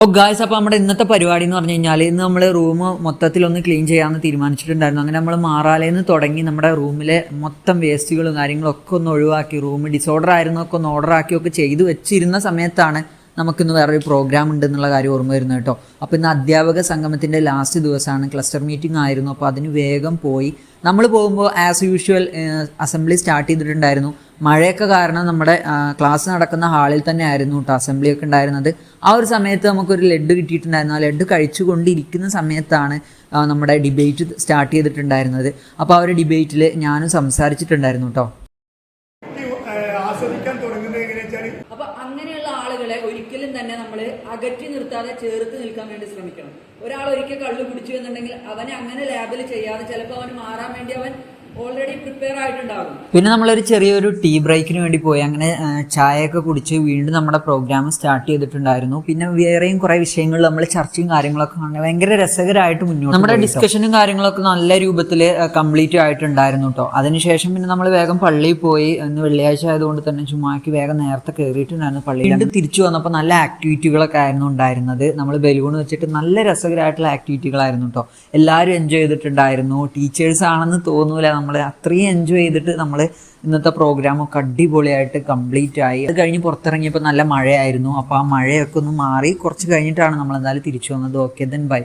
Guys, അപ്പോൾ നമ്മുടെ ഇന്നത്തെ പരിപാടി എന്ന് പറഞ്ഞു കഴിഞ്ഞാൽ ഇന്ന് നമ്മൾ റൂം മൊത്തത്തിലൊന്ന് ക്ലീൻ ചെയ്യാമെന്ന് തീരുമാനിച്ചിട്ടുണ്ടായിരുന്നു. അങ്ങനെ നമ്മൾ മാറാലേന്ന് തുടങ്ങി നമ്മുടെ റൂമിലെ മൊത്തം വേസ്റ്റുകളും കാര്യങ്ങളൊക്കെ ഒന്ന് ഒഴിവാക്കി, റൂം ഡിസോർഡർ ആയിരുന്നൊക്കെ ഒന്ന് ഓർഡർ ആക്കിയൊക്കെ ചെയ്ത് വെച്ചിരുന്ന സമയത്താണ് നമുക്കിന്ന് വേറൊരു പ്രോഗ്രാം ഉണ്ടെന്നുള്ള കാര്യം ഓർമ്മ വരുന്നത് കേട്ടോ. അപ്പോൾ ഇന്ന് അധ്യാപക സംഗമത്തിൻ്റെ ലാസ്റ്റ് ദിവസമാണ്, ക്ലസ്റ്റർ മീറ്റിംഗ് ആയിരുന്നു. അപ്പോൾ അതിന് വേഗം പോയി. നമ്മൾ പോകുമ്പോൾ ആസ് യൂഷ്വൽ അസംബ്ലി സ്റ്റാർട്ട് ചെയ്തിട്ടുണ്ടായിരുന്നു. മഴയൊക്കെ കാരണം നമ്മുടെ ക്ലാസ് നടക്കുന്ന ഹാളിൽ തന്നെ ആയിരുന്നു കേട്ടോ അസംബ്ലിയൊക്കെ ഉണ്ടായിരുന്നത്. ആ ഒരു സമയത്ത് നമുക്കൊരു ലഡ്ഡു കിട്ടിയിട്ടുണ്ടായിരുന്നു. ആ ലഡ്ഡു കഴിച്ചുകൊണ്ടിരിക്കുന്ന സമയത്താണ് നമ്മുടെ ഡിബേറ്റ് സ്റ്റാർട്ട് ചെയ്തിട്ടുണ്ടായിരുന്നത്. അപ്പോൾ ആ ഒരു ഡിബേറ്റിൽ ഞാനും സംസാരിച്ചിട്ടുണ്ടായിരുന്നു കേട്ടോ. അപ്പൊ അങ്ങനെയുള്ള ആളുകളെ ഒരിക്കലും തന്നെ നമ്മൾ അകറ്റി നിർത്താതെ ചേർത്ത് നിൽക്കാൻ വേണ്ടി ശ്രമിക്കണം. ഒരാൾ ഒരിക്കൽ കള്ളു കുടിച്ചു എന്നുണ്ടെങ്കിൽ അവനെ അങ്ങനെ ലാബിൽ ചെയ്യാതെ ചിലപ്പോൾ അവന് മാറാൻ വേണ്ടി അവൻ ഓൾറെഡി പ്രിപ്പയർ ആയിട്ടുണ്ടാകും. പിന്നെ നമ്മളൊരു ചെറിയൊരു ടീ ബ്രേക്കിന് വേണ്ടി പോയി. അങ്ങനെ ചായയൊക്കെ കുടിച്ച് വീണ്ടും നമ്മുടെ പ്രോഗ്രാം സ്റ്റാർട്ട് ചെയ്തിട്ടുണ്ടായിരുന്നു. പിന്നെ വേറെയും കുറേ വിഷയങ്ങൾ നമ്മൾ ചർച്ചയും കാര്യങ്ങളൊക്കെ കാണുന്നത് ഭയങ്കര രസകരമായിട്ട് മുന്നോട്ട് നമ്മുടെ ഡിസ്കഷനും കാര്യങ്ങളൊക്കെ നല്ല രൂപത്തിൽ കംപ്ലീറ്റ് ആയിട്ടുണ്ടായിരുന്നു കേട്ടോ. അതിനുശേഷം പിന്നെ നമ്മൾ വേഗം പള്ളിയിൽ പോയി. ഇന്ന് വെള്ളിയാഴ്ച ആയതുകൊണ്ട് തന്നെ ചുമ്മാക്കി വേഗം നേരത്തെ കയറിയിട്ടുണ്ടായിരുന്നു പള്ളിയിൽ. വീണ്ടും തിരിച്ചു വന്നപ്പോൾ നല്ല ആക്ടിവിറ്റികളൊക്കെ ആയിരുന്നു ഉണ്ടായിരുന്നത്. നമ്മൾ ബലൂൺ വെച്ചിട്ട് നല്ല രസകരമായിട്ടുള്ള ആക്ടിവിറ്റികളായിരുന്നു കേട്ടോ. എല്ലാവരും എൻജോയ് ചെയ്തിട്ടുണ്ടായിരുന്നു. ടീച്ചേഴ്സ് ആണെന്ന് തോന്നൂല, നമ്മൾ അത്രയും എൻജോയ് ചെയ്തിട്ട് നമ്മൾ ഇന്നത്തെ പ്രോഗ്രാമൊക്കെ അടിപൊളിയായിട്ട് കംപ്ലീറ്റ് ആയി. അത് കഴിഞ്ഞ് പുറത്തിറങ്ങിയപ്പോൾ നല്ല മഴയായിരുന്നു. അപ്പോൾ ആ മഴയൊക്കെ ഒന്ന് മാറി കുറച്ച് കഴിഞ്ഞിട്ടാണ് നമ്മൾ എന്തായാലും തിരിച്ചു വന്നത്. Okay, then bye.